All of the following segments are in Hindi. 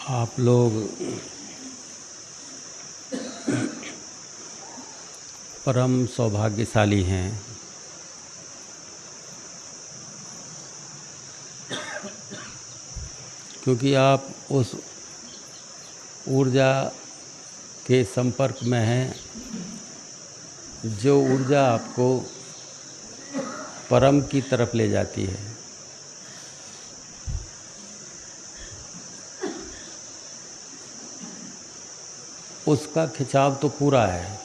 आप लोग परम सौभाग्यशाली हैं क्योंकि आप उस ऊर्जा के संपर्क में हैं जो ऊर्जा आपको परम की तरफ ले जाती है। उसका खिंचाव तो पूरा है,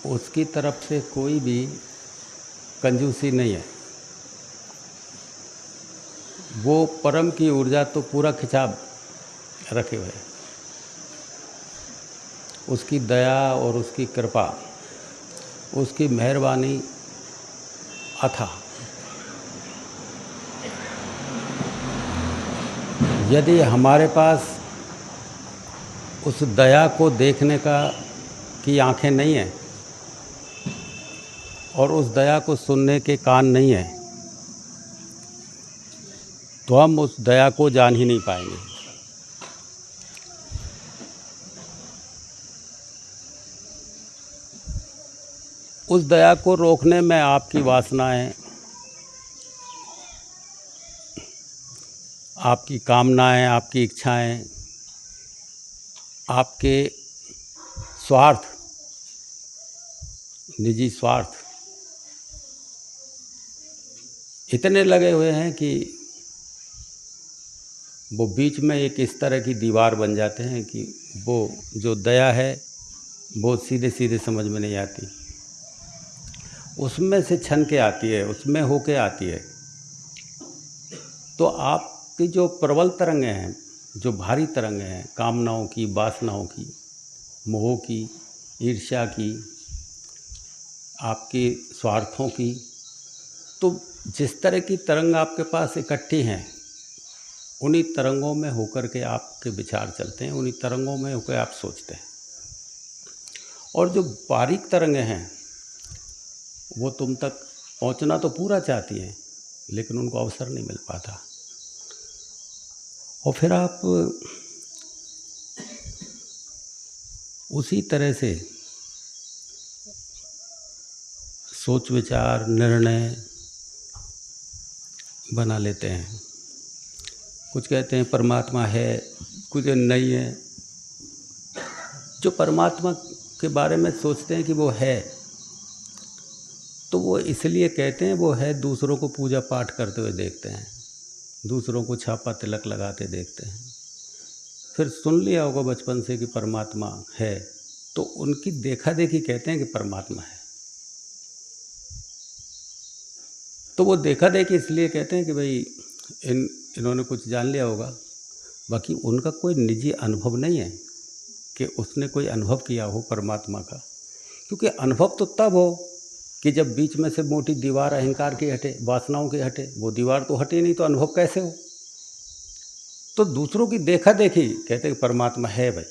उसकी तरफ से कोई भी कंजूसी नहीं है। वो परम की ऊर्जा तो पूरा खिंचाव रखे हुए है। उसकी दया और उसकी कृपा, उसकी मेहरबानी अथाह। यदि हमारे पास उस दया को देखने की आंखें नहीं हैं और उस दया को सुनने के कान नहीं हैं, तो हम उस दया को जान ही नहीं पाएंगे। उस दया को रोकने में आपकी वासनाएं, आपकी कामनाएं, आपकी इच्छाएं, आपके स्वार्थ, निजी स्वार्थ इतने लगे हुए हैं कि वो बीच में एक इस तरह की दीवार बन जाते हैं कि वो जो दया है वो सीधे सीधे समझ में नहीं आती। उसमें से छन के आती है, उसमें होके आती है। तो आपकी जो प्रबल तरंगें हैं, जो भारी तरंगें हैं, कामनाओं की, वासनाओं की, मोह की, ईर्ष्या की, आपके स्वार्थों की, तो जिस तरह की तरंग आपके पास इकट्ठी हैं, उन्हीं तरंगों में होकर के आपके विचार चलते हैं, उन्हीं तरंगों में होकर आप सोचते हैं। और जो बारीक तरंगें हैं वो तुम तक पहुंचना तो पूरा चाहती हैं, लेकिन उनको अवसर नहीं मिल पाता। और फिर आप उसी तरह से सोच विचार निर्णय बना लेते हैं। कुछ कहते हैं परमात्मा है, कुछ नहीं है। जो परमात्मा के बारे में सोचते हैं कि वो है, तो वो इसलिए कहते हैं वो है, दूसरों को पूजा पाठ करते हुए देखते हैं, दूसरों को छापा तिलक लगाते देखते हैं। फिर सुन लिया होगा बचपन से कि परमात्मा है, तो उनकी देखा देखी कहते हैं कि परमात्मा है। तो वो देखा देखी इसलिए कहते हैं कि भाई इन्होंने कुछ जान लिया होगा। बाकी उनका कोई निजी अनुभव नहीं है कि उसने कोई अनुभव किया हो परमात्मा का। क्योंकि अनुभव तो तब हो कि जब बीच में से मोटी दीवार अहंकार की हटे, वासनाओं की हटे। वो दीवार तो हटे नहीं, तो अनुभव कैसे हो? तो दूसरों की देखा देखी कहते हैं परमात्मा है भाई।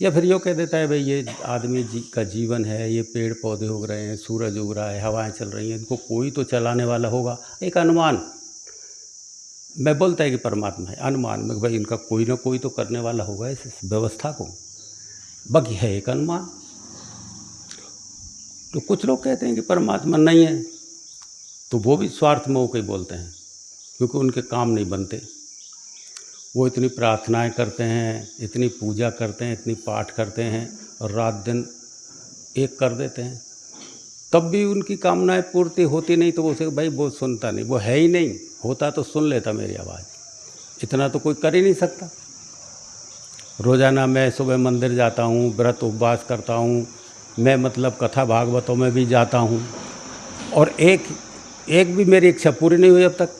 या फिर यूँ कह देता है भाई ये आदमी का जीवन है, ये पेड़ पौधे उग रहे हैं, सूरज उग रहा है, हवाएं चल रही हैं, इनको कोई तो चलाने वाला होगा। एक अनुमान मैं बोलता है कि परमात्मा है, अनुमान में भाई इनका कोई ना कोई तो करने वाला होगा इस व्यवस्था को। बाकी है एक अनुमान। तो कुछ लोग कहते हैं कि परमात्मा नहीं है, तो वो भी स्वार्थ में होकर बोलते हैं, क्योंकि उनके काम नहीं बनते। वो इतनी प्रार्थनाएं करते हैं, इतनी पूजा करते हैं, इतनी पाठ करते हैं और रात दिन एक कर देते हैं, तब भी उनकी कामनाएं पूर्ति होती नहीं। तो वो उसे भाई वो सुनता नहीं, वो है ही नहीं। होता तो सुन लेता मेरी आवाज़, इतना तो कोई कर ही नहीं सकता। रोज़ाना मैं सुबह मंदिर जाता हूँ, व्रत उपवास करता हूँ, मैं मतलब कथा भागवतों में भी जाता हूँ, और एक भी मेरी इच्छा पूरी नहीं हुई अब तक।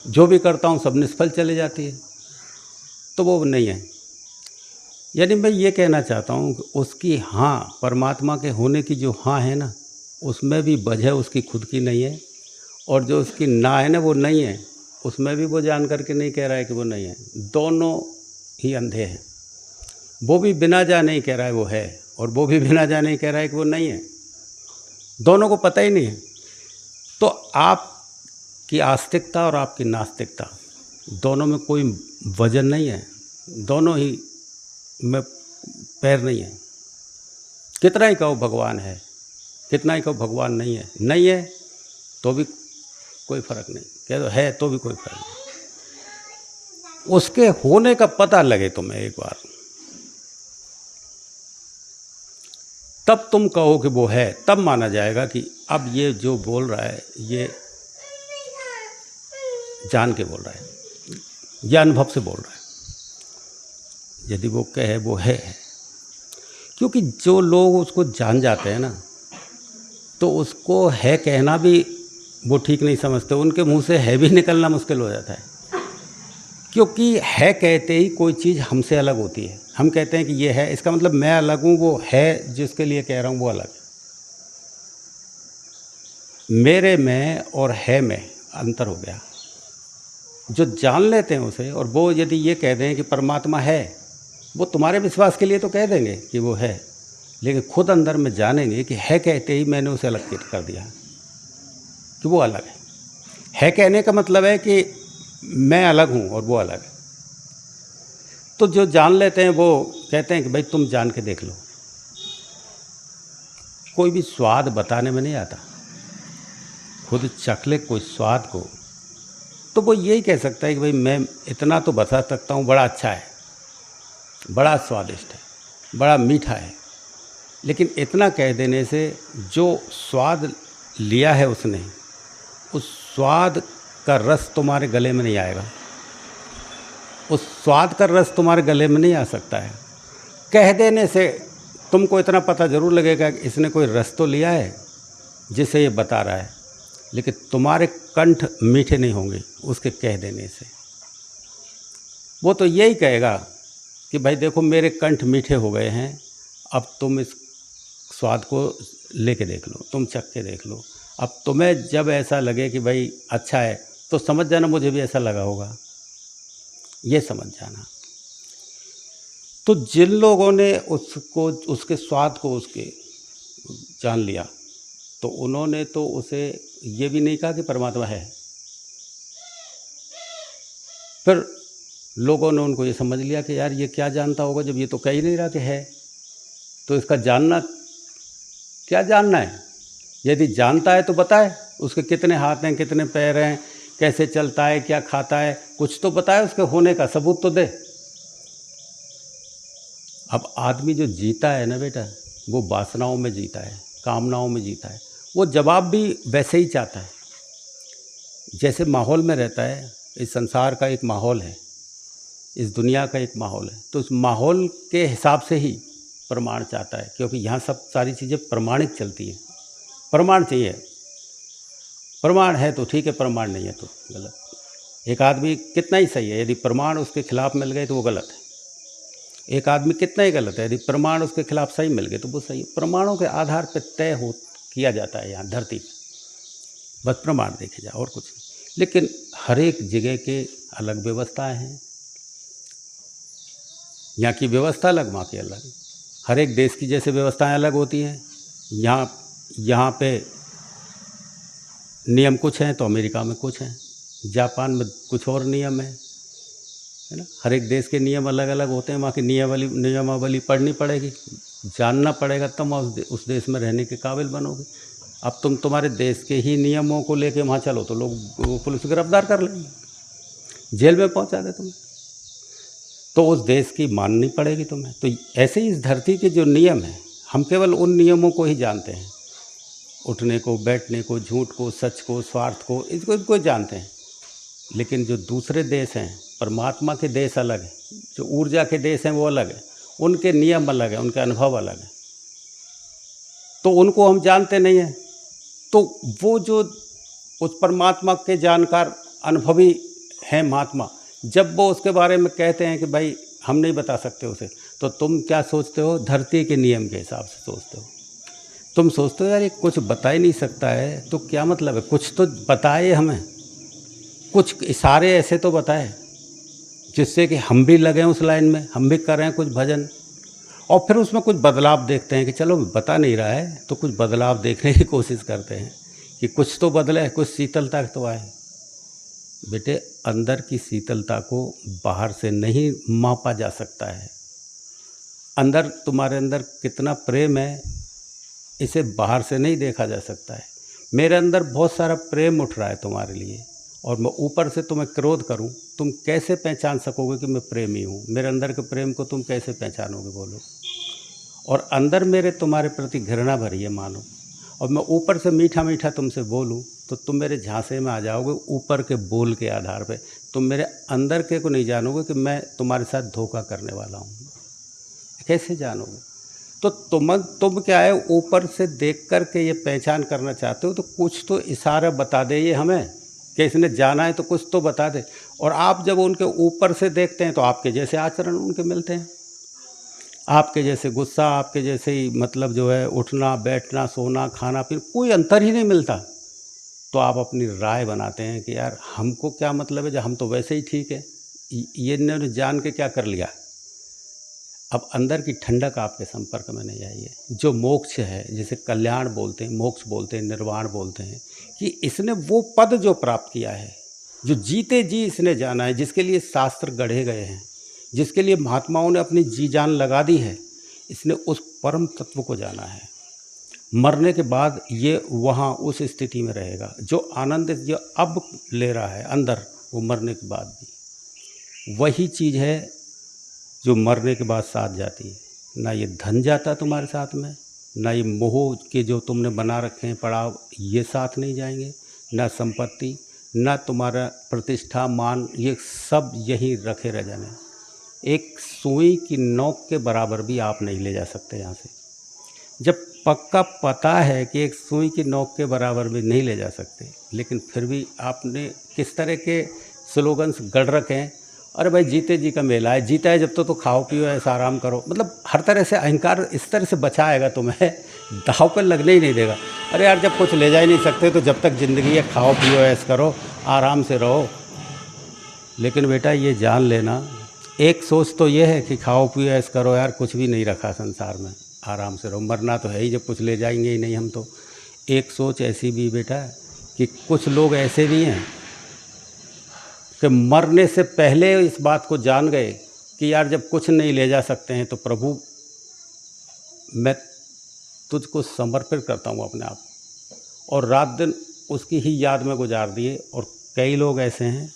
जो भी करता हूँ सब निष्फल चले जाती है। तो वो नहीं है। यानी मैं ये कहना चाहता हूँ कि उसकी हाँ, परमात्मा के होने की जो हाँ है ना, उसमें भी वजह उसकी खुद की नहीं है, और जो उसकी ना है ना वो नहीं है, उसमें भी वो जान करके नहीं कह रहा है कि वो नहीं है। दोनों ही अंधे हैं। वो भी बिना जाने ही कह रहा है वो है, और वो भी बिना जाने ही कह रहा है कि वो नहीं है। दोनों को पता ही नहीं है। तो आप कि आस्तिकता और आपकी नास्तिकता दोनों में कोई वजन नहीं है, दोनों ही में पैर नहीं है। कितना ही कहो भगवान है, कितना ही कहो भगवान नहीं है, नहीं है तो भी कोई फ़र्क नहीं, कह दो है तो भी कोई फ़र्क नहीं। उसके होने का पता लगे तुम्हें एक बार, तब तुम कहो कि वो है, तब माना जाएगा कि अब ये जो बोल रहा है ये जान के बोल रहा है, ये अनुभव से बोल रहा है। यदि वो कहे वो है, क्योंकि जो लोग उसको जान जाते हैं ना, तो उसको है कहना भी वो ठीक नहीं समझते, उनके मुंह से है भी निकलना मुश्किल हो जाता है। क्योंकि है कहते ही कोई चीज़ हमसे अलग होती है। हम कहते हैं कि ये है, इसका मतलब मैं अलग हूँ, वो है जिसके लिए कह रहा हूँ वो अलग है। मेरे में और है में अंतर हो गया। जो जान लेते हैं उसे, और वो यदि ये कह दें कि परमात्मा है, वो तुम्हारे विश्वास के लिए तो कह देंगे कि वो है, लेकिन खुद अंदर में जानेंगे कि है कहते ही मैंने उसे अलग कर दिया कि वो अलग है। है कहने का मतलब है कि मैं अलग हूँ और वो अलग है। तो जो जान लेते हैं वो कहते हैं कि भाई तुम जान के देख लो। कोई भी स्वाद बताने में नहीं आता, खुद चख ले कोई स्वाद को, तो वो यही कह सकता है कि भाई मैं इतना तो बता सकता हूँ, बड़ा अच्छा है, बड़ा स्वादिष्ट है, बड़ा मीठा है। लेकिन इतना कह देने से जो स्वाद लिया है उसने, उस स्वाद का रस तुम्हारे गले में नहीं आएगा, उस स्वाद का रस तुम्हारे गले में नहीं आ सकता है। कह देने से तुमको इतना पता ज़रूर लगेगा कि इसने कोई रस तो लिया है जिसे ये बता रहा है, लेकिन तुम्हारे कंठ मीठे नहीं होंगे उसके कह देने से। वो तो यही कहेगा कि भाई देखो मेरे कंठ मीठे हो गए हैं, अब तुम इस स्वाद को लेके देख लो, तुम चख के देख लो। अब तुम्हें जब ऐसा लगे कि भाई अच्छा है, तो समझ जाना मुझे भी ऐसा लगा होगा, ये समझ जाना। तो जिन लोगों ने उसको, उसके स्वाद को उसके जान लिया, तो उन्होंने तो उसे ये भी नहीं कहा कि परमात्मा है। फिर लोगों ने उनको ये समझ लिया कि यार ये क्या जानता होगा जब ये तो कह ही नहीं रहा कि है, तो इसका जानना क्या जानना है। यदि जानता है तो बताए उसके कितने हाथ हैं, कितने पैर हैं, कैसे चलता है, क्या खाता है, कुछ तो बताए, उसके होने का सबूत तो दे। अब आदमी जो जीता है ना बेटा, वो वासनाओं में जीता है, कामनाओं में जीता है। वो जवाब भी वैसे ही चाहता है जैसे माहौल में रहता है। इस संसार का एक माहौल है, इस दुनिया का एक माहौल है, तो उस माहौल के हिसाब से ही प्रमाण चाहता है, क्योंकि यहाँ सब सारी चीज़ें प्रमाणित चलती हैं। प्रमाण चाहिए, प्रमाण है तो ठीक है, प्रमाण नहीं है तो गलत। एक आदमी कितना ही सही है, यदि प्रमाण उसके खिलाफ मिल गए तो वो गलत है। एक आदमी कितना ही गलत है, यदि प्रमाण उसके खिलाफ सही मिल गए तो वो सही है। प्रमाणों के आधार पर तय किया जाता है यहाँ धरती पर, बस प्रमाण देखे जाए और कुछ नहीं। लेकिन हर एक जगह के अलग व्यवस्थाएं हैं, यहाँ की व्यवस्था अलग, वहाँ की अलग। हर एक देश की जैसे व्यवस्थाएं अलग होती हैं। यहाँ पे नियम कुछ हैं तो अमेरिका में कुछ हैं, जापान में कुछ और नियम है ना। हर एक देश के नियम अलग अलग होते हैं, वहाँ की नियमावली पढ़नी पड़ेगी, जानना पड़ेगा, तब उस देश में रहने के काबिल बनोगे। अब तुम्हारे देश के ही नियमों को लेके वहाँ चलो तो लोग पुलिस गिरफ्तार कर लेंगे, जेल में पहुँचा दे तुम्हें, तो उस देश की माननी पड़ेगी तुम्हें। तो ऐसे ही इस धरती के जो नियम हैं, हम केवल उन नियमों को ही जानते हैं, उठने को, बैठने को, झूठ को, सच को, स्वार्थ को, इनको जानते हैं। लेकिन जो दूसरे देश हैं, परमात्मा के देश अलग हैं, जो ऊर्जा के देश हैं वो अलग है, उनके नियम अलग हैं, उनके अनुभव अलग हैं, तो उनको हम जानते नहीं हैं। तो वो जो उस परमात्मा के जानकार अनुभवी हैं महात्मा, जब वो उसके बारे में कहते हैं कि भाई हम नहीं बता सकते उसे, तो तुम क्या सोचते हो, धरती के नियम के हिसाब से सोचते हो। तुम सोचते हो यार ये कुछ बता ही नहीं सकता है, तो क्या मतलब है, कुछ तो बताए हमें, कुछ इशारे ऐसे तो बताए जिससे कि हम भी लगें उस लाइन में, हम भी करें कुछ भजन, और फिर उसमें कुछ बदलाव देखते हैं कि चलो बता नहीं रहा है तो कुछ बदलाव देखने की कोशिश करते हैं कि कुछ तो बदले, कुछ शीतलता तो आए। बेटे अंदर की शीतलता को बाहर से नहीं मापा जा सकता है। अंदर तुम्हारे अंदर कितना प्रेम है इसे बाहर से नहीं देखा जा सकता है। मेरे अंदर बहुत सारा प्रेम उठ रहा है तुम्हारे लिए और मैं ऊपर से तुम्हें क्रोध करूं, तुम कैसे पहचान सकोगे कि मैं प्रेमी हूं? मेरे अंदर के प्रेम को तुम कैसे पहचानोगे बोलो? और अंदर मेरे तुम्हारे प्रति घृणा भरी है मानो, और मैं ऊपर से मीठा मीठा तुमसे बोलूं तो तुम मेरे झांसे में आ जाओगे ऊपर के बोल के आधार पे। तुम मेरे अंदर के को नहीं जानोगे कि मैं तुम्हारे साथ धोखा करने वाला हूँ। कैसे जानोगे? तो तुम क्या है, ऊपर से देख कर के ये पहचान करना चाहते हो तो कुछ तो इशारा बता दे ये हमें कि इसने जाना है, तो कुछ तो बता दे। और आप जब उनके ऊपर से देखते हैं तो आपके जैसे आचरण उनके मिलते हैं, आपके जैसे गुस्सा, आपके जैसे ही मतलब जो है उठना बैठना सोना खाना पीना, कोई अंतर ही नहीं मिलता। तो आप अपनी राय बनाते हैं कि यार हमको क्या मतलब है, जब हम तो वैसे ही ठीक है, ये इन्होंने जान के क्या कर लिया। अब अंदर की ठंडक आपके संपर्क में नहीं आई है। जो मोक्ष है, जिसे कल्याण बोलते हैं, मोक्ष बोलते हैं, निर्वाण बोलते हैं, कि इसने वो पद जो प्राप्त किया है, जो जीते जी इसने जाना है, जिसके लिए शास्त्र गढ़े गए हैं, जिसके लिए महात्माओं ने अपनी जी जान लगा दी है, इसने उस परम तत्व को जाना है। मरने के बाद ये वहाँ उस स्थिति में रहेगा। जो आनंद जो अब ले रहा है अंदर, वो मरने के बाद भी वही चीज़ है जो मरने के बाद साथ जाती है। ना ये धन जाता तुम्हारे साथ में, ना ये मोह के जो तुमने बना रखे हैं पड़ाव, ये साथ नहीं जाएंगे, ना संपत्ति, ना तुम्हारा प्रतिष्ठा मान, ये सब यहीं रखे रह जाने। एक सुई की नोक के बराबर भी आप नहीं ले जा सकते यहाँ से। जब पक्का पता है कि एक सुई की नोक के बराबर भी नहीं ले जा सकते, लेकिन फिर भी आपने किस तरह के स्लोगन्स गढ़ रखे हैं। अरे भाई जीते जी का मेला है, जीता है जब तो खाओ पियो ऐसा आराम करो। मतलब हर तरह से अहंकार इस तरह से बचाएगा तुम्हें, दाव पर लगने ही नहीं देगा। अरे यार जब कुछ ले जा ही नहीं सकते तो जब तक ज़िंदगी है खाओ पियो ऐस करो, आराम से रहो। लेकिन बेटा ये जान लेना, एक सोच तो ये है कि खाओ पियो ऐस करो, यार कुछ भी नहीं रखा संसार में, आराम से रहो, मरना तो है ही, जब कुछ ले जाएंगे ही नहीं हम तो। एक सोच ऐसी भी बेटा कि कुछ लोग ऐसे भी हैं कि मरने से पहले इस बात को जान गए कि यार जब कुछ नहीं ले जा सकते हैं तो प्रभु मैं तुझको समर्पित करता हूँ अपने आप, और रात दिन उसकी ही याद में गुजार दिए। और कई लोग ऐसे हैं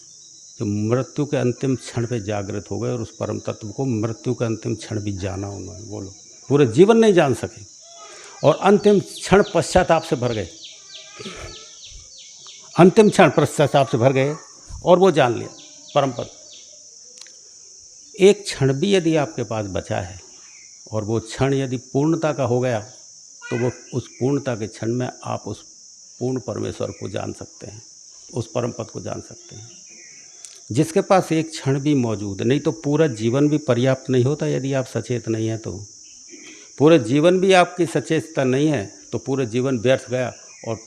जो मृत्यु के अंतिम क्षण पे जागृत हो गए और उस परम तत्व को मृत्यु के अंतिम क्षण भी जाना उन्होंने। बोलो, पूरे जीवन नहीं जान सके और अंतिम क्षण पश्चाताप से भर गए, अंतिम क्षण पश्चाताप से भर गए और वो जान लिया परम पद। एक क्षण भी यदि आपके पास बचा है और वो क्षण यदि पूर्णता का हो गया तो वो उस पूर्णता के क्षण में आप उस पूर्ण परमेश्वर को जान सकते हैं, उस परम पद को जान सकते हैं। जिसके पास एक क्षण भी मौजूद नहीं तो पूरा जीवन भी पर्याप्त नहीं होता। यदि आप सचेत नहीं हैं तो पूरे जीवन भी आपकी सचेतता नहीं है तो पूरे जीवन व्यर्थ गया। और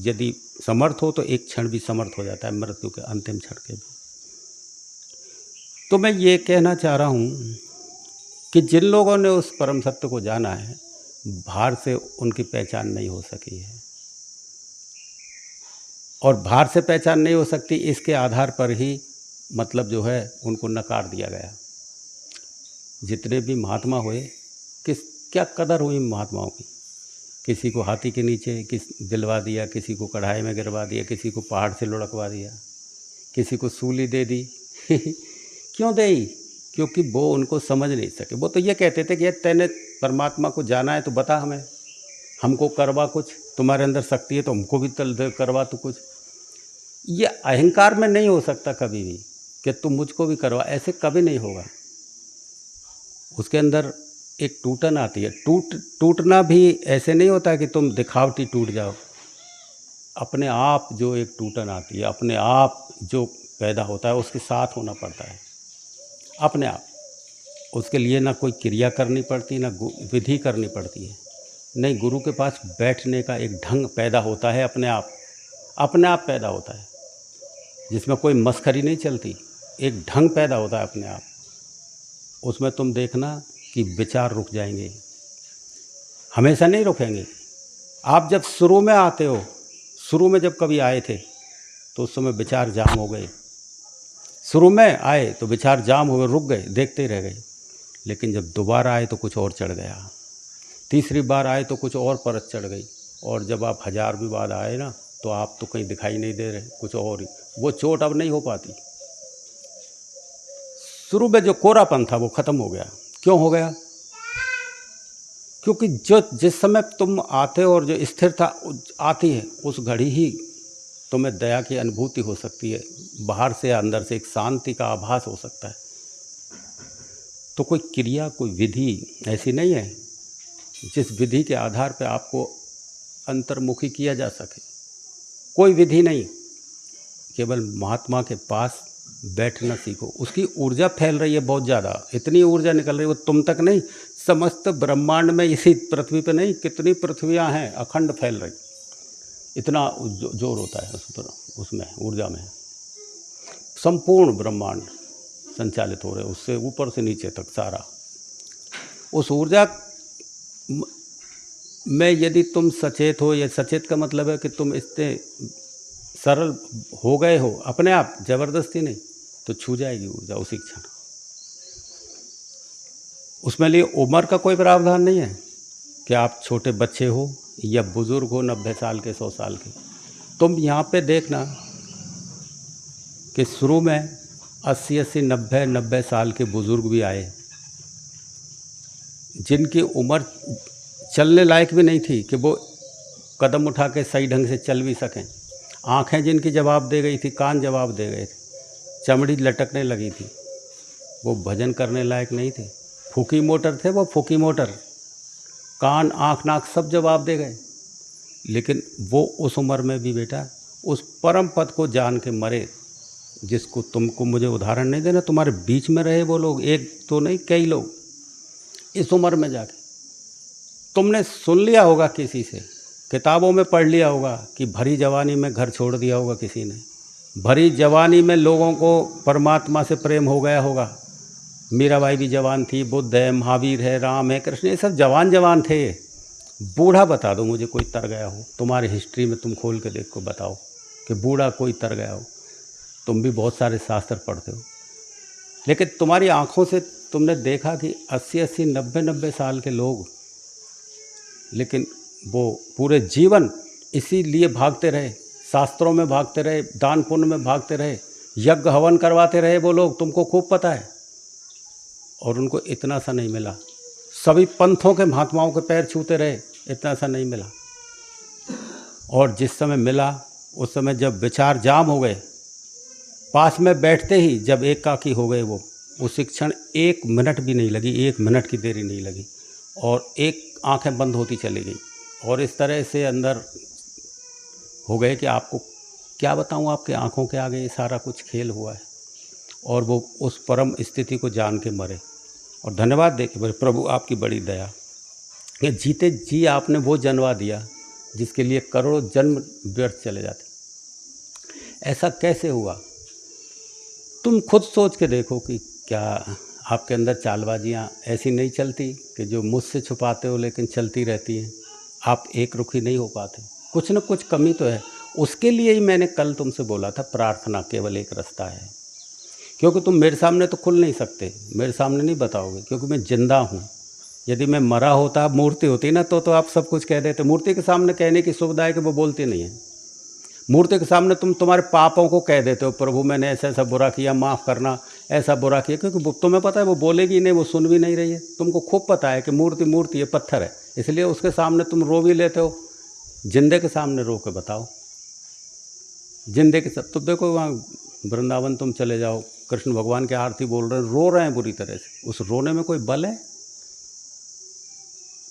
यदि समर्थ हो तो एक क्षण भी समर्थ हो जाता है, मृत्यु के अंतिम क्षण के भी। तो मैं ये कहना चाह रहा हूँ कि जिन लोगों ने उस परम सत्य को जाना है, बाहर से उनकी पहचान नहीं हो सकी है, और बाहर से पहचान नहीं हो सकती इसके आधार पर ही मतलब जो है उनको नकार दिया गया। जितने भी महात्मा हुए, क्या कदर हुई महात्माओं की। किसी को हाथी के नीचे दिलवा दिया, किसी को कढ़ाई में गिरवा दिया, किसी को पहाड़ से लुढ़कवा दिया, किसी को सूली दे दी क्यों दे? क्योंकि वो उनको समझ नहीं सके। वो तो ये कहते थे कि यार तैने परमात्मा को जाना है तो बता हमें, हमको करवा कुछ, तुम्हारे अंदर शक्ति है तो हमको भी करवा तो कुछ। ये अहंकार में नहीं हो सकता कभी भी कि तुम मुझको भी करवा, ऐसे कभी नहीं होगा। उसके अंदर एक टूटन आती है। टूटना भी ऐसे नहीं होता कि तुम दिखावटी टूट जाओ। अपने आप जो एक टूटन आती है, अपने आप जो पैदा होता है, उसके साथ होना पड़ता है अपने आप। उसके लिए ना कोई क्रिया करनी पड़ती, ना विधि करनी पड़ती है। नहीं, गुरु के पास बैठने का एक ढंग पैदा होता है, अपने आप पैदा होता है, जिसमें कोई मस्खरी नहीं चलती। एक ढंग पैदा होता है अपने आप। उसमें तुम देखना कि विचार रुक जाएंगे, हमेशा नहीं रुकेंगे। आप जब शुरू में आते हो, शुरू में जब कभी आए थे तो उस समय विचार जाम हो गए, शुरू में आए तो विचार जाम हुए, रुक गए, देखते ही रह गए, लेकिन जब दोबारा आए तो कुछ और चढ़ गया, तीसरी बार आए तो कुछ और परत चढ़ गई, और जब आप 1000वीं बार आए ना तो आप तो कहीं दिखाई नहीं दे रहे, कुछ और ही। वो चोट अब नहीं हो पाती। शुरू में जो कोरापन था वो खत्म हो गया। क्यों हो गया? क्योंकि जो जिस समय तुम आते हो और जो स्थिरता आती है उस घड़ी ही तुम्हें दया की अनुभूति हो सकती है, बाहर से अंदर से एक शांति का आभास हो सकता है। तो कोई क्रिया, कोई विधि ऐसी नहीं है जिस विधि के आधार पर आपको अंतर्मुखी किया जा सके। कोई विधि नहीं, केवल महात्मा के पास बैठना सीखो। उसकी ऊर्जा फैल रही है बहुत ज़्यादा, इतनी ऊर्जा निकल रही है, वो तुम तक नहीं, समस्त ब्रह्मांड में, इसी पृथ्वी पे नहीं, कितनी पृथ्वियाँ हैं अखंड फैल रही, इतना जोर होता है उस पर, उसमें ऊर्जा में। संपूर्ण ब्रह्मांड संचालित हो रहे, उससे ऊपर से नीचे तक सारा। उस ऊर्जा में यदि तुम सचेत हो, या सचेत का मतलब है कि तुम इससे सरल हो गए हो अपने आप, जबरदस्ती नहीं, तो छू जाएगी ऊर्जा उसी क्षण। उसमें लिए उम्र का कोई प्रावधान नहीं है कि आप छोटे बच्चे हो या बुजुर्ग हो, 90 साल के, 100 साल के। तुम यहाँ पे देखना कि शुरू में 80-80, 90 साल के बुजुर्ग भी आए, जिनकी उम्र चलने लायक भी नहीं थी कि वो कदम उठा के सही ढंग से चल भी सकें। आँखें जिनकी जवाब दे गई थी, कान जवाब दे गए थे, चमड़ी लटकने लगी थी, वो भजन करने लायक नहीं थे। फूकी मोटर थे वो, फूकी मोटर, कान, आँख, नाक सब जवाब दे गए। लेकिन वो उस उम्र में भी बेटा उस परम पद को जान के मरे, जिसको तुमको मुझे उदाहरण नहीं देना, तुम्हारे बीच में रहे वो लोग, एक तो नहीं कई लोग। इस उम्र में जाके तुमने सुन लिया होगा, किसी से किताबों में पढ़ लिया होगा कि भरी जवानी में घर छोड़ दिया होगा किसी ने, भरी जवानी में लोगों को परमात्मा से प्रेम हो गया होगा। मीराबाई भी जवान थी, बुद्ध है, महावीर है, राम है, कृष्ण, ये सब जवान थे। बूढ़ा बता दो मुझे कोई तर गया हो, तुम्हारी हिस्ट्री में तुम खोल के देखो, बताओ कि बूढ़ा कोई तर गया हो। तुम भी बहुत सारे शास्त्र पढ़ते हो, लेकिन तुम्हारी आँखों से तुमने देखा कि 80-80, 90-90 साल के लोग, लेकिन वो पूरे जीवन इसीलिए भागते रहे, शास्त्रों में भागते रहे, दान पुण्य में भागते रहे, यज्ञ हवन करवाते रहे वो लोग, तुमको खूब पता है। और उनको इतना सा नहीं मिला। सभी पंथों के महात्माओं के पैर छूते रहे, इतना सा नहीं मिला। और जिस समय मिला उस समय जब विचार जाम हो गए, पास में बैठते ही जब एकाकी हो गए वो, उसी क्षण 1 मिनट भी नहीं लगी, 1 मिनट की देरी नहीं लगी, और एक आंखें बंद होती चली गई। और इस तरह से अंदर हो गए कि आपको क्या बताऊं, आपके आंखों के आगे ये सारा कुछ खेल हुआ है। और वो उस परम स्थिति को जान के मरे, और धन्यवाद दे के बोले, प्रभु आपकी बड़ी दया, ये जीते जी आपने वो जन्मा दिया जिसके लिए करोड़ों जन्म व्यर्थ चले जाते। ऐसा कैसे हुआ? तुम खुद सोच के देखो कि क्या आपके अंदर चालबाजियाँ ऐसी नहीं चलती कि जो मुझसे छुपाते हो लेकिन चलती रहती हैं। आप एक रुखी नहीं हो पाते, कुछ न कुछ कमी तो है। उसके लिए ही मैंने कल तुमसे बोला था, प्रार्थना केवल एक रास्ता है। क्योंकि तुम मेरे सामने तो खुल नहीं सकते, मेरे सामने नहीं बताओगे, क्योंकि मैं जिंदा हूँ। यदि मैं मरा होता, मूर्ति होती ना, तो आप सब कुछ कह देते। मूर्ति के सामने कहने की सुविधा है कि वो बोलती नहीं है। मूर्ति के सामने तुम तुम्हारे पापों को कह देते हो, प्रभु मैंने ऐसा ऐसा बुरा किया, माफ़ करना, ऐसा बुरा किया, क्योंकि तुम्हें पता है वो बोलेगी नहीं, वो सुन भी नहीं रही है। तुमको खूब पता है कि मूर्ति है, पत्थर है, इसलिए उसके सामने तुम रो भी लेते हो। जिंदे के सामने रो के बताओ, जिंदे के सब। तो देखो वहाँ वृंदावन तुम चले जाओ, कृष्ण भगवान की आरती बोल रहे हैं, रो रहे हैं बुरी तरह से। उस रोने में कोई बल है?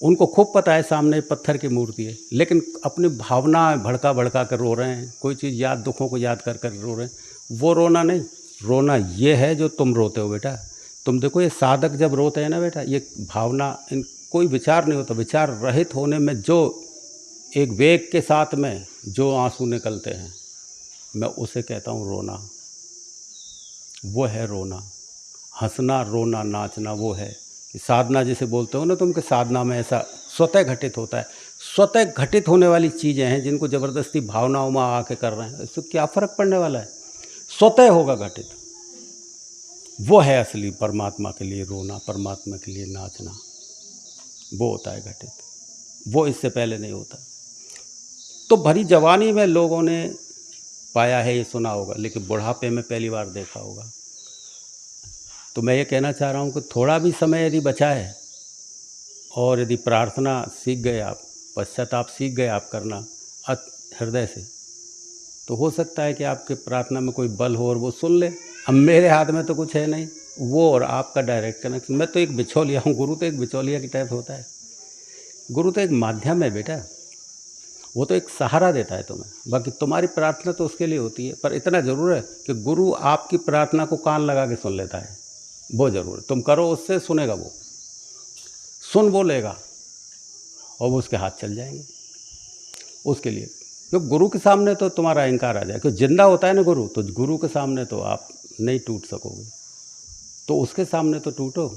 उनको खूब पता है सामने पत्थर की मूर्ति है, लेकिन अपनी भावना भड़का भड़का कर रो रहे हैं, कोई चीज़ याद, दुखों को याद कर कर रो रहे हैं। वो रोना नहीं, रोना ये है जो तुम रोते हो बेटा। तुम देखो ये साधक जब रोते हैं ना बेटा, ये भावना, इन कोई विचार नहीं होता। विचार रहित होने में जो एक वेग के साथ में जो आंसू निकलते हैं, मैं उसे कहता हूँ रोना। वो है रोना, हंसना, रोना, नाचना, वो है साधना जिसे बोलते हो ना तुम, कि साधना में ऐसा स्वतः घटित होता है। स्वतः घटित होने वाली चीज़ें हैं जिनको ज़बरदस्ती भावनाओं में आके कर रहे हैं, इससे क्या फ़र्क पड़ने वाला है? स्वतः होगा घटित। वो है असली परमात्मा के लिए रोना, परमात्मा के लिए नाचना। वो होता है घटित, वो इससे पहले नहीं होता। तो भरी जवानी में लोगों ने पाया है, ये सुना होगा, लेकिन बुढ़ापे में पहली बार देखा होगा। तो मैं ये कहना चाह रहा हूँ कि थोड़ा भी समय यदि बचा है और यदि प्रार्थना सीख गए आप, पश्चाताप सीख गए आप करना हृदय से, तो हो सकता है कि आपके प्रार्थना में कोई बल हो और वो सुन ले। अब मेरे हाथ में तो कुछ है नहीं, वो और आपका डायरेक्ट कनेक्शन। मैं तो एक बिचौलिया हूँ, गुरु तो एक बिचौलिया की टाइप होता है। गुरु तो एक माध्यम है बेटा, वो तो एक सहारा देता है तुम्हें, बाकी तुम्हारी प्रार्थना तो उसके लिए होती है। पर इतना ज़रूर है कि गुरु आपकी प्रार्थना को कान लगा के सुन लेता है, वो ज़रूर है। तुम करो उससे, सुनेगा वो, सुन वो लेगा और वो उसके हाथ चल जाएंगे उसके लिए। क्योंकि गुरु के सामने तो तुम्हारा अहंकार आ जाए, क्योंकि जिंदा होता है ना गुरु, तो गुरु के सामने तो आप नहीं टूट सकोगे। तो उसके सामने तो टूटो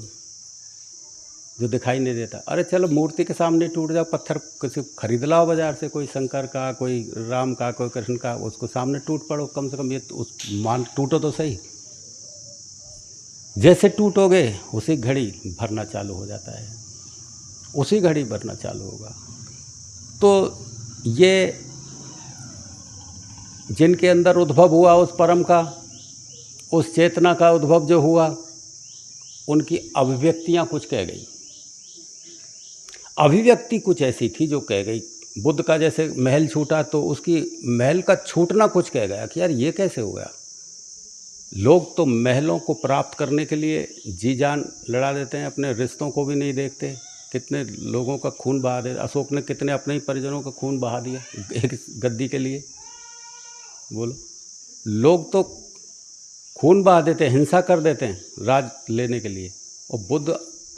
जो दिखाई नहीं देता। अरे चलो मूर्ति के सामने टूट जाओ, पत्थर किसी खरीद लाओ बाजार से, कोई शंकर का, कोई राम का, कोई कृष्ण का, उसको सामने टूट पड़ो कम से कम। ये तो उस मान टूटो तो सही। जैसे टूटोगे उसी घड़ी भरना चालू हो जाता है, उसी घड़ी भरना चालू होगा। तो ये जिनके अंदर उद्भव हुआ उस परम का, उस चेतना का उद्भव जो हुआ, उनकी अभिव्यक्तियाँ कुछ कह गई। अभिव्यक्ति कुछ ऐसी थी जो कह गई। बुद्ध का जैसे महल छूटा तो उसकी महल का छूटना कुछ कह गया कि यार ये कैसे हो गया। लोग तो महलों को प्राप्त करने के लिए जी जान लड़ा देते हैं, अपने रिश्तों को भी नहीं देखते। कितने लोगों का खून बहा दे, अशोक ने कितने अपने ही परिजनों का खून बहा दिया एक गद्दी के लिए। बोलो, लोग तो खून बहा देते हैं, हिंसा कर देते हैं राज लेने के लिए, और बुद्ध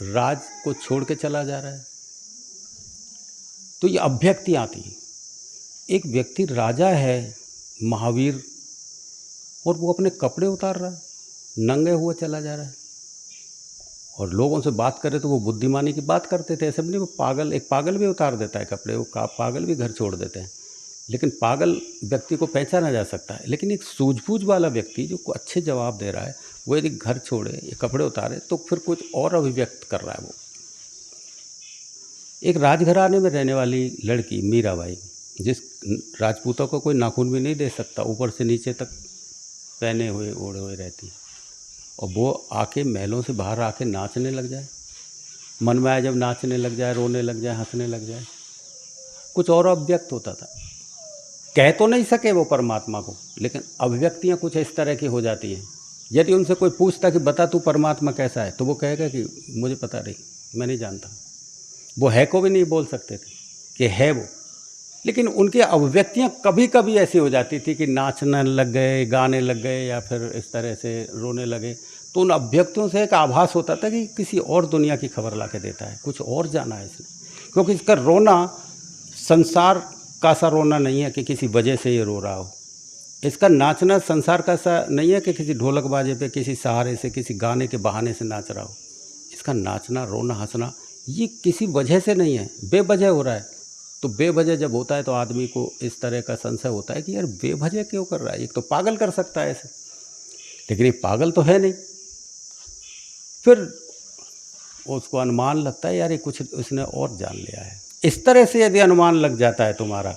राज को छोड़ के चला जा रहा है। तो ये अभिव्यक्ति आती है। एक व्यक्ति राजा है, महावीर, और वो अपने कपड़े उतार रहा है, नंगे हुए चला जा रहा है, और लोगों से बात करे तो वो बुद्धिमानी की बात करते थे। ऐसे भी नहीं, वो पागल, एक पागल भी उतार देता है कपड़े, वो पागल भी घर छोड़ देते हैं। लेकिन पागल व्यक्ति को पहचाना जा सकता है। लेकिन एक सूझबूझ वाला व्यक्ति जो अच्छे जवाब दे रहा है, वो यदि घर छोड़े या कपड़े उतारे तो फिर कुछ और अभिव्यक्त कर रहा है वो। एक राजघराने में रहने वाली लड़की मीराबाई, जिस राजपूतों को कोई नाखून भी नहीं दे सकता, ऊपर से नीचे तक पहने हुए ओढ़े हुए रहती है, और वो आके महलों से बाहर आके नाचने लग जाए, मन में आए जब नाचने लग जाए, रोने लग जाए, हंसने लग जाए, कुछ और अभिव्यक्त होता था। कह तो नहीं सके वो परमात्मा को, लेकिन अभिव्यक्तियाँ कुछ इस तरह की हो जाती हैं। यदि उनसे कोई पूछता कि बता तू परमात्मा कैसा है, तो वो कहेगा कि मुझे पता नहीं, मैं नहीं जानता। वो है को भी नहीं बोल सकते थे कि है वो, लेकिन उनकी अभिव्यक्तियाँ कभी कभी ऐसी हो जाती थी कि नाचने लग गए, गाने लग गए, या फिर इस तरह से रोने लगे। तो उन अभिव्यक्तियों से एक आभास होता था कि किसी और दुनिया की खबर ला के देता है, कुछ और जाना है इसने। क्योंकि इसका रोना संसार का सा रोना नहीं है कि किसी वजह से ये रो रहा हो। इसका नाचना संसार का सा नहीं है कि किसी ढोलक बाजे पे, किसी सहारे से, किसी गाने के बहाने से नाच रहा हो। इसका नाचना, रोना, हंसना ये किसी वजह से नहीं है, बेवजह हो रहा है। तो बेवजह जब होता है तो आदमी को इस तरह का संशय होता है कि यार बेवजह क्यों कर रहा है। एक तो पागल कर सकता है ऐसे, लेकिन ये पागल तो है नहीं। फिर उसको अनुमान लगता है यार ये कुछ उसने और जान लिया है। इस तरह से यदि अनुमान लग जाता है तुम्हारा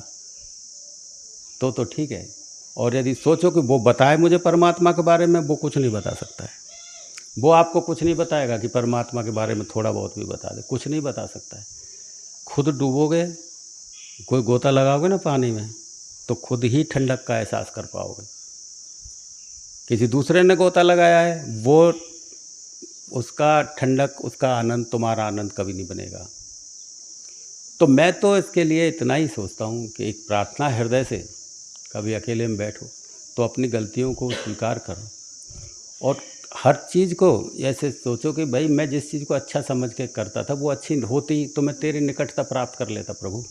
तो ठीक है। और यदि सोचो कि वो बताए मुझे परमात्मा के बारे में, वो कुछ नहीं बता सकता है। वो आपको कुछ नहीं बताएगा कि परमात्मा के बारे में थोड़ा बहुत भी बता दे, कुछ नहीं बता सकता है। खुद डूबोगे, कोई गोता लगाओगे ना पानी में, तो खुद ही ठंडक का एहसास कर पाओगे। किसी दूसरे ने गोता लगाया है, वो उसका ठंडक, उसका आनंद तुम्हारा आनंद कभी नहीं बनेगा। तो मैं तो इसके लिए इतना ही सोचता हूँ कि एक प्रार्थना हृदय से, कभी अकेले में बैठो तो अपनी गलतियों को स्वीकार करो, और हर चीज़ को ऐसे सोचो कि भाई मैं जिस चीज़ को अच्छा समझ के करता था वो अच्छी होती तो मैं तेरी निकटता प्राप्त कर लेता प्रभु।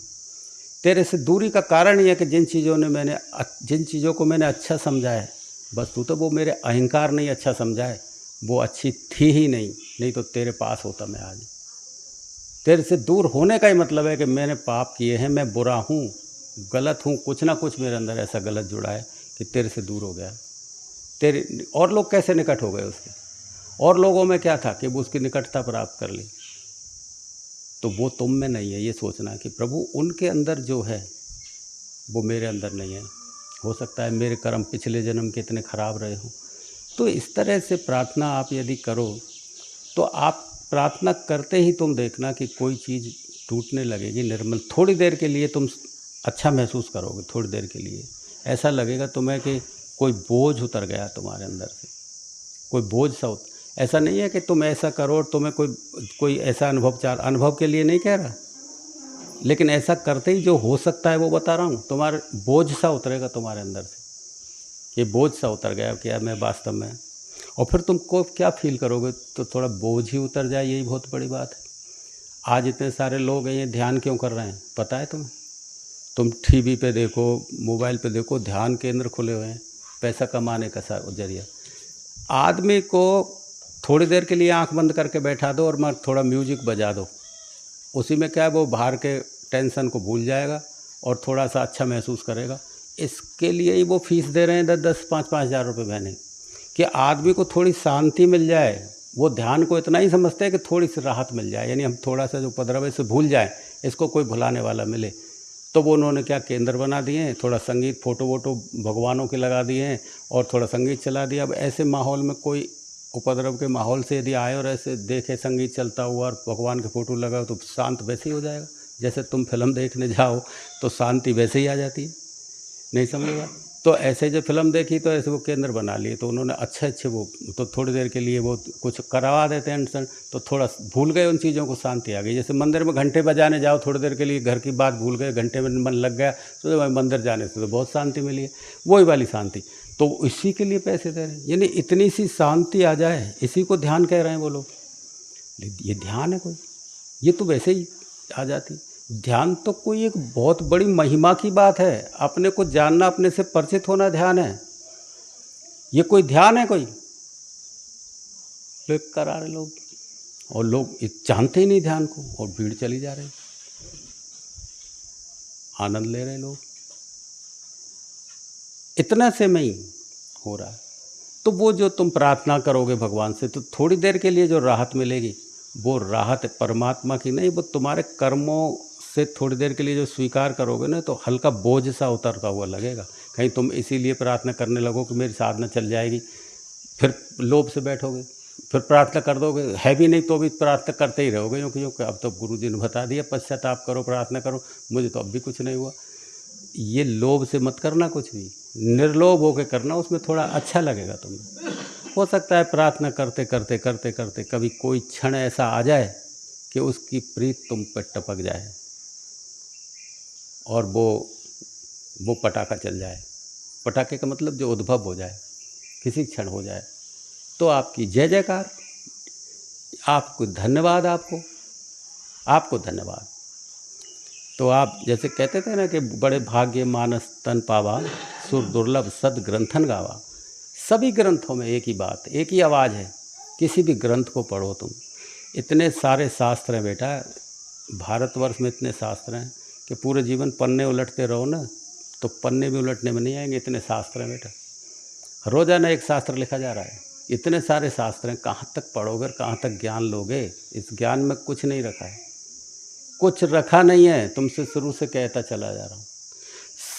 तेरे से दूरी का कारण ये है कि जिन चीज़ों को मैंने अच्छा समझा है, बस तू तो वो मेरे अहंकार नहीं अच्छा समझा है, वो अच्छी थी ही नहीं तो तेरे पास होता मैं आज। तेरे से दूर होने का ही मतलब है कि मैंने पाप किए हैं, मैं बुरा हूँ, गलत हूँ, कुछ ना कुछ मेरे अंदर ऐसा गलत जुड़ा है कि तेरे से दूर हो गया। तेरे और लोग कैसे निकट हो गए उसके, और लोगों में क्या था कि वो उसकी निकटता प्राप्त कर ली। तो वो तुम में नहीं है, ये सोचना कि प्रभु उनके अंदर जो है वो मेरे अंदर नहीं है। हो सकता है मेरे कर्म पिछले जन्म के इतने खराब रहे हों। तो इस तरह से प्रार्थना आप यदि करो तो आप प्रार्थना करते ही तुम देखना कि कोई चीज़ टूटने लगेगी निर्मल। थोड़ी देर के लिए तुम अच्छा महसूस करोगे, थोड़ी देर के लिए ऐसा लगेगा तुम्हें कि कोई बोझ उतर गया तुम्हारे अंदर से, कोई बोझ सा ऐसा नहीं है कि तुम ऐसा करो और तुम्हें कोई ऐसा अनुभव के लिए नहीं कह रहा, लेकिन ऐसा करते ही जो हो सकता है वो बता रहा हूँ। तुम्हारे बोझ सा उतरेगा तुम्हारे अंदर से, ये बोझ सा उतर गया क्या मैं वास्तव में। और फिर तुमको क्या फील करोगे, तो थोड़ा बोझ ही उतर जाए, यही बहुत बड़ी बात है। आज इतने सारे लोग हैं, ये ध्यान क्यों कर रहे हैं पता है तुम्हें? तुम टीवी पे देखो, मोबाइल पे देखो, ध्यान केंद्र खुले हुए हैं, पैसा कमाने का जरिया। आदमी को थोड़ी देर के लिए आंख बंद करके बैठा दो और मैं थोड़ा म्यूजिक बजा दो, उसी में क्या है वो बाहर के टेंशन को भूल जाएगा और थोड़ा सा अच्छा महसूस करेगा। इसके लिए ही वो फीस दे रहे हैं 10-10, 5-5 हज़ार रुपये महीने, कि आदमी को थोड़ी शांति मिल जाए। वो ध्यान को इतना ही समझते हैं कि थोड़ी सी राहत मिल जाए, यानी हम थोड़ा सा जो उपद्रव है इसे भूल जाए, इसको कोई भुलाने वाला मिले। तो वो उन्होंने क्या केंद्र बना दिए हैं, थोड़ा संगीत, फ़ोटो वोटो भगवानों के लगा दिए हैं और थोड़ा संगीत चला दिया। अब ऐसे माहौल में कोई उपद्रव के माहौल से यदि आए और ऐसे देखे संगीत चलता हुआ और भगवान के फ़ोटो लगाओ तो शांत वैसे ही हो जाएगा। जैसे तुम फिल्म देखने जाओ तो शांति वैसे ही आ जाती है, नहीं समझेगा। तो ऐसे जो फिल्म देखी तो ऐसे वो केंद्र बना लिए, तो उन्होंने अच्छे वो तो थोड़ी देर के लिए वो कुछ करवा देते हैं, तो थोड़ा भूल गए उन चीज़ों को, शांति आ गई। जैसे मंदिर में घंटे बजाने जाओ, थोड़ी देर के लिए घर की बात भूल गए, घंटे में मन लग गया तो मंदिर जाने से तो बहुत शांति मिली है, वही वाली शांति। तो इसी के लिए पैसे दे रहे हैं, यानी इतनी सी शांति आ जाए, इसी को ध्यान कह रहे हैं वो लोग। ये ध्यान है कोई? ये तो वैसे ही आ जाती। ध्यान तो कोई एक बहुत बड़ी महिमा की बात है, अपने को जानना, अपने से परिचित होना ध्यान है। ये कोई ध्यान है कोई? लोग करा रहे लोग, और लोग जानते ही नहीं ध्यान को, और भीड़ चली जा रही, आनंद ले रहे लोग, इतना से में ही हो रहा है। तो वो जो तुम प्रार्थना करोगे भगवान से, तो थोड़ी देर के लिए जो राहत मिलेगी, वो राहत परमात्मा की नहीं, वो तुम्हारे कर्मों से थोड़ी देर के लिए जो स्वीकार करोगे ना, तो हल्का बोझ सा उतरता हुआ लगेगा। कहीं तुम इसीलिए प्रार्थना करने लगो कि मेरी साधना चल जाएगी, फिर लोभ से बैठोगे, फिर प्रार्थना कर दोगे, है भी नहीं तो भी प्रार्थना करते ही रहोगे, क्योंकि अब तो गुरु जी ने बता दिया पश्चाताप करो, प्रार्थना करो, मुझे तो अब भी कुछ नहीं हुआ। ये लोभ से मत करना कुछ भी, निर्लोभ होकर करना, उसमें थोड़ा अच्छा लगेगा तुम्हें। हो सकता है प्रार्थना करते करते करते करते कभी कोई क्षण ऐसा आ जाए कि उसकी प्रीत तुम पर टपक जाए और वो पटाखा चल जाए। पटाखे का मतलब जो उद्भव हो जाए, किसी क्षण हो जाए, तो आपकी जय जयकार, आपको धन्यवाद, आपको धन्यवाद। तो आप जैसे कहते थे ना कि बड़े भाग्य मानस तन पावा, सुर दुर्लभ सद ग्रंथन गावा। सभी ग्रंथों में एक ही बात, एक ही आवाज़ है। किसी भी ग्रंथ को पढ़ो तुम, इतने सारे शास्त्र हैं बेटा, भारतवर्ष में इतने शास्त्र हैं कि पूरे जीवन पन्ने उलटते रहो ना, तो पन्ने भी उलटने में नहीं आएंगे, इतने शास्त्र हैं बेटा। रोज़ाना एक शास्त्र लिखा जा रहा है, इतने सारे शास्त्र हैं, कहाँ तक पढ़ोगे, कहाँ तक ज्ञान लोगे? इस ज्ञान में कुछ नहीं रखा है, कुछ रखा नहीं है, तुमसे शुरू से कहता चला जा रहा हूँ।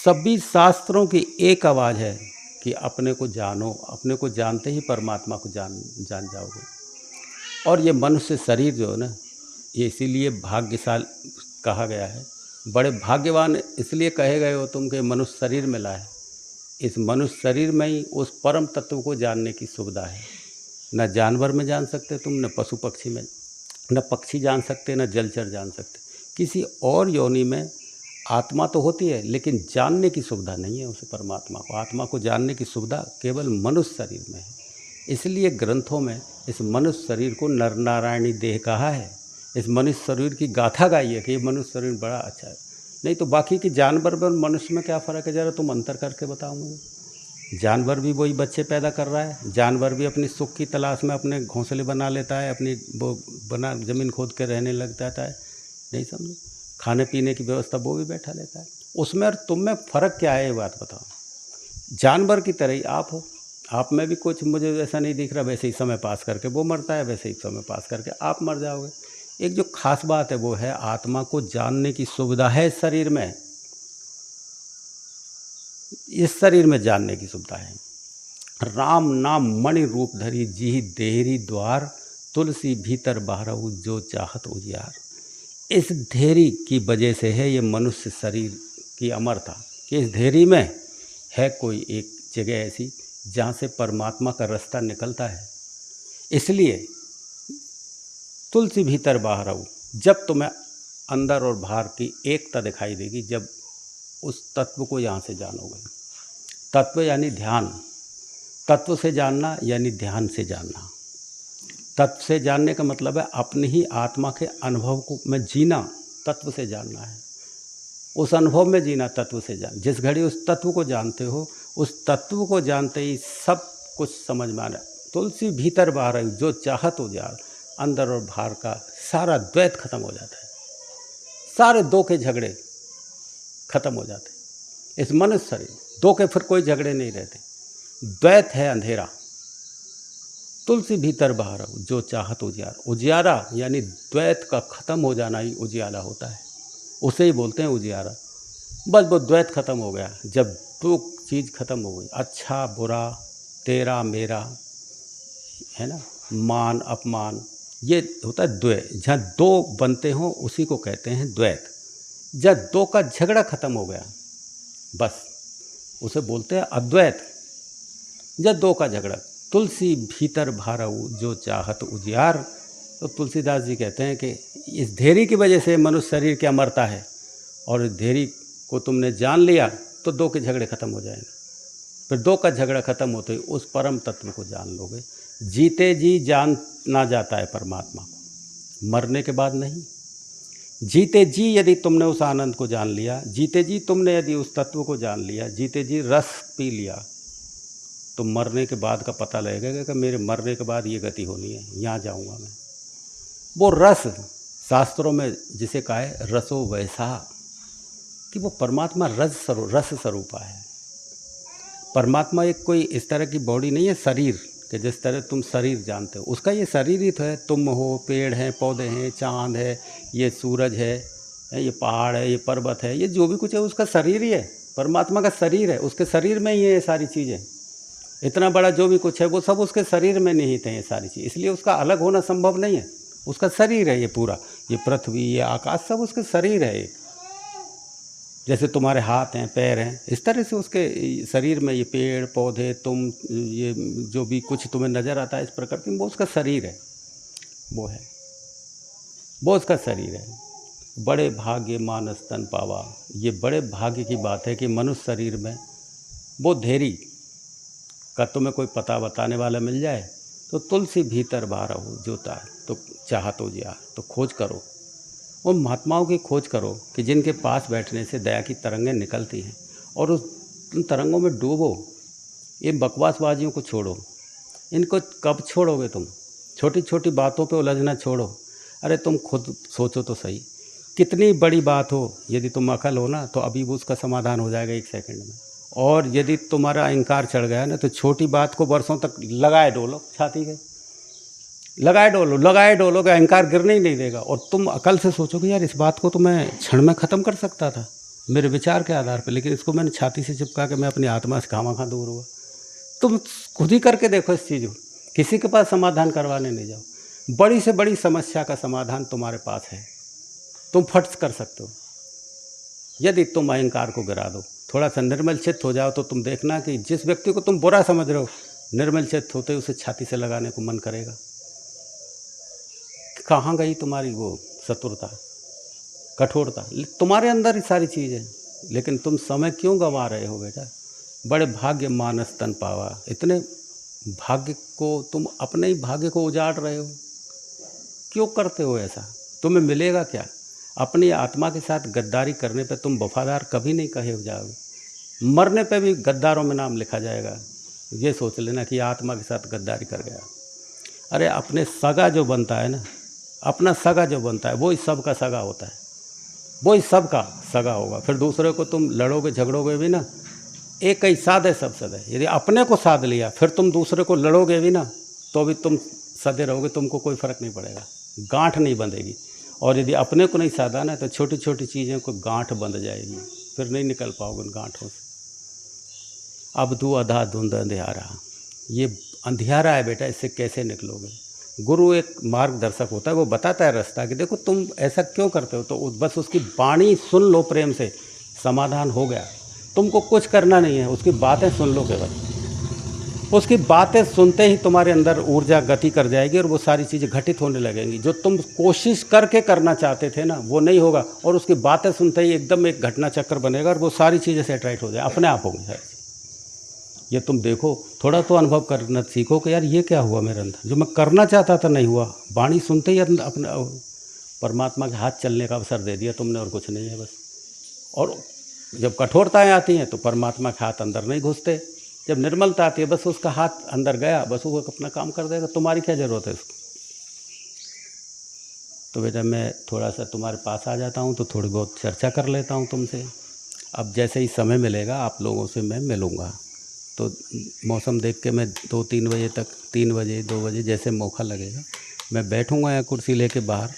सभी शास्त्रों की एक आवाज़ है कि अपने को जानो, अपने को जानते ही परमात्मा को जान जाओगे। और ये मनुष्य शरीर जो है ना, ये इसीलिए भाग्यशाली कहा गया है, बड़े भाग्यवान इसलिए कहे गए हो तुम कि मनुष्य शरीर मिला है। इस मनुष्य शरीर में ही उस परम तत्व को जानने की सुविधा है। न जानवर में जान सकते तुम, न पशु पक्षी में, न पक्षी जान सकते, न जलचर जान सकते। किसी और योनि में आत्मा तो होती है, लेकिन जानने की सुविधा नहीं है उसे, परमात्मा को, आत्मा को जानने की सुविधा केवल मनुष्य शरीर में है। इसलिए ग्रंथों में इस मनुष्य शरीर को नर नारायणी देह कहा है। इस मनुष्य शरीर की गाथा गाई है कि ये मनुष्य शरीर बड़ा अच्छा है। नहीं तो बाकी के जानवर और मनुष्य में क्या फ़र्क है, ज़रा तुम अंतर करके बताओ मुझे। जानवर भी वही बच्चे पैदा कर रहा है, जानवर भी अपनी सुख की तलाश में अपने घोंसले बना लेता है, अपनी वो बना ज़मीन खोद के रहने लग जाता है, नहीं समझे। खाने पीने की व्यवस्था वो भी बैठा लेता है। उसमें और तुम में फ़र्क क्या है, ये बात बताओ। जानवर की तरह ही आप हो, आप में भी कुछ मुझे ऐसा नहीं दिख रहा, वैसे ही समय पास करके वो मरता है, वैसे ही समय पास करके आप मर जाओगे। एक जो खास बात है वो है आत्मा को जानने की सुविधा है शरीर में, इस शरीर में जानने की सुविधा है। राम नाम मणि रूप धरी जी देहरी द्वार, तुलसी भीतर बाहरऊ जो चाहत उजियार। इस धेरी की वजह से है ये मनुष्य शरीर की अमरता, कि इस धेरी में है कोई एक जगह ऐसी जहाँ से परमात्मा का रास्ता निकलता है। इसलिए तुलसी भीतर बाहरऊ, जब तुम्हें अंदर और बाहर की एकता दिखाई देगी, जब उस तत्व को यहाँ से जानोगे। तत्व यानी ध्यान, तत्व से जानना यानी ध्यान से जानना। तत्व से जानने का मतलब है अपनी ही आत्मा के अनुभव को में जीना, तत्व से जानना है। उस अनुभव में जीना तत्व से जान। जिस घड़ी उस तत्व को जानते हो, उस तत्व को जानते ही सब कुछ समझ में आना। तुलसी भीतर बाहर जो चाहत हो जाए, अंदर और बाहर का सारा द्वैत खत्म हो जाता है, सारे दो के झगड़े खत्म हो जाते हैं। इस मनुष्य शरीर दो के फिर कोई झगड़े नहीं रहते, द्वैत है अंधेरा। तुलसी भीतर बाहर जो चाहत उजियार, उजियारा यानी द्वैत का खत्म हो जाना ही उजियारा होता है, उसे ही बोलते हैं उजियारा। बस वो द्वैत खत्म हो गया, जब दो चीज़ खत्म हो गई, अच्छा बुरा, तेरा मेरा, है ना, मान अपमान, ये होता है द्वैत। जहाँ दो बनते हों उसी को कहते हैं द्वैत। जब दो का झगड़ा खत्म हो गया बस उसे बोलते हैं अद्वैत। जब दो का झगड़ा, तुलसी भीतर भारऊ जो चाहत उजियार। तो तुलसीदास जी कहते हैं कि इस धेरी की वजह से मनुष्य शरीर की अमरता है, और इस धेरी को तुमने जान लिया तो दो के झगड़े खत्म हो जाएंगे। फिर दो का झगड़ा खत्म होते ही उस परम तत्व को जान लोगे। जीते जी जानना जाता है परमात्मा को, मरने के बाद नहीं। जीते जी यदि तुमने उस आनंद को जान लिया, जीते जी तुमने यदि उस तत्व को जान लिया, जीते जी रस पी लिया, तो मरने के बाद का पता लगेगा कि मेरे मरने के बाद ये गति होनी है, यहाँ जाऊँगा मैं। वो रस शास्त्रों में जिसे कहा है रसो वैसा, कि वो परमात्मा रस स्वरूपा है। परमात्मा एक कोई इस तरह की बॉडी नहीं है शरीर, कि जिस तरह तुम शरीर जानते हो, उसका ये शरीर ही तो है। तुम हो, पेड़ हैं, पौधे हैं, चाँद है, ये सूरज है, ये पहाड़ है, ये पर्वत है, ये जो भी कुछ है उसका शरीर ही है। परमात्मा का शरीर है, उसके शरीर में ही है ये सारी चीज़ें। इतना बड़ा जो भी कुछ है वो सब उसके शरीर में निहित है ये सारी चीज़, इसलिए उसका अलग होना संभव नहीं है। उसका शरीर है ये पूरा, ये पृथ्वी, ये आकाश, सब उसके शरीर है। जैसे तुम्हारे हाथ हैं, पैर हैं, इस तरह से उसके शरीर में ये पेड़ पौधे, तुम, ये जो भी कुछ तुम्हें नज़र आता है इस प्रकृति में, वो उसका शरीर है, वो है, वो उसका शरीर है। बड़े भाग्य मानस तन पावा, ये बड़े भाग्य की बात है कि मनुष्य शरीर में वो धेरी का तुम्हें कोई पता बताने वाला मिल जाए। तो तुलसी भीतर बाहर हो जोता है, तो चाहत हो जिया, तो खोज करो, उन महात्माओं की खोज करो कि जिनके पास बैठने से दया की तरंगें निकलती हैं, और उन तरंगों में डूबो। ये बकवासबाजियों को छोड़ो, इनको कब छोड़ोगे तुम? छोटी छोटी बातों पे उलझना छोड़ो। अरे तुम खुद सोचो तो सही, कितनी बड़ी बात हो, यदि तुम अकल हो ना तो अभी वो उसका समाधान हो जाएगा 1 सेकंड में। और यदि तुम्हारा अहंकार चढ़ गया ना तो छोटी बात को वर्षों तक लगाए डोलो, छाती के लगाए डोलो कि अहंकार गिरने ही नहीं देगा। और तुम अकल से सोचोगे यार इस बात को तो मैं क्षण में ख़त्म कर सकता था मेरे विचार के आधार पर, लेकिन इसको मैंने छाती से चिपका के मैं अपनी आत्मा से खामा दूर हुआ। तुम खुद ही करके देखो इस चीज़ को, किसी के पास समाधान करवाने नहीं जाओ। बड़ी से बड़ी समस्या का समाधान तुम्हारे पास है, तुम फट कर सकते हो यदि तुम अहंकार को गिरा दो। थोड़ा सा निर्मल चित्त हो जाओ तो तुम देखना कि जिस व्यक्ति को तुम बुरा समझ रहे हो, निर्मल चित्त होते उसे छाती से लगाने को मन करेगा। कहाँ गई तुम्हारी वो चतुरता, कठोरता? तुम्हारे अंदर ही सारी चीज़ है, लेकिन तुम समय क्यों गंवा रहे हो बेटा? बड़े भाग्य मानस तन पावा, इतने भाग्य को तुम अपने ही भाग्य को उजाड़ रहे हो, क्यों करते हो ऐसा? तुम्हें मिलेगा क्या? अपनी आत्मा के साथ गद्दारी करने पे तुम वफादार कभी नहीं कहे हो जाओगे, मरने पे भी गद्दारों में नाम लिखा जाएगा। ये सोच लेना कि आत्मा के साथ गद्दारी कर गया। अरे अपने सगा जो बनता है ना, अपना सगा जो बनता है वही सब का सगा होता है, वही सब का सगा होगा। फिर दूसरे को तुम लड़ोगे झगड़ोगे भी ना एक ही साधे सब सदे। यदि अपने को साध लिया फिर तुम दूसरे को लड़ोगे भी ना तो भी तुम सदे रहोगे, तुमको कोई फ़र्क नहीं पड़ेगा, गांठ नहीं बंधेगी। और यदि अपने को नहीं साधा ना तो छोटी छोटी चीज़ों को गांठ बंध जाएगी, फिर नहीं निकल पाओगे उन गांठों से। अब तू अधा धुंध अंधियारा, ये अंधियारा है बेटा, इससे कैसे निकलोगे। गुरु एक मार्गदर्शक होता है, वो बताता है रास्ता कि देखो तुम ऐसा क्यों करते हो, तो बस उसकी वाणी सुन लो प्रेम से, समाधान हो गया। तुमको कुछ करना नहीं है, उसकी बातें सुन लो केवल। उसकी बातें सुनते ही तुम्हारे अंदर ऊर्जा गति कर जाएगी और वो सारी चीज़ें घटित होने लगेंगी। जो तुम कोशिश करके करना चाहते थे ना वो नहीं होगा, और उसकी बातें सुनते ही एकदम एक घटना चक्र बनेगा और वो सारी चीज़ें सेटराइट हो जाए, अपने आप होंगी सारी। ये तुम देखो, थोड़ा तो अनुभव करना सीखो कि यार ये क्या हुआ मेरे अंदर, जो मैं करना चाहता था नहीं हुआ। वाणी सुनते ही अपने परमात्मा के हाथ चलने का अवसर दे दिया तुमने, और कुछ नहीं है बस। और जब कठोरताएँ आती हैं तो परमात्मा के हाथ अंदर नहीं घुसते। जब निर्मलता आती है बस उसका हाथ अंदर गया, बस वो अपना काम कर देगा, तुम्हारी क्या ज़रूरत है उसको। तो बेटा मैं थोड़ा सा तुम्हारे पास आ जाता हूँ तो थोड़ी बहुत चर्चा कर लेता हूँ तुमसे। अब जैसे ही समय मिलेगा आप लोगों से मैं मिलूँगा, तो मौसम देख के मैं 2-3 बजे तक, 3 बजे 2 बजे जैसे मौका लगेगा मैं बैठूँगा या कुर्सी लेके बाहर।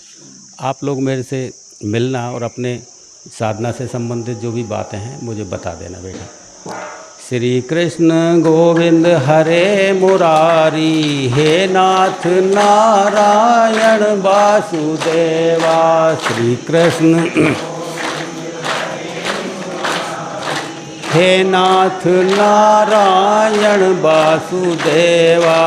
आप लोग मेरे से मिलना और अपने साधना से संबंधित जो भी बातें हैं मुझे बता देना बेटा। श्री कृष्ण गोविंद हरे मुरारी, हे नाथ नारायण वासुदेवा। श्री कृष्ण हे नाथ नारायण वासुदेवा।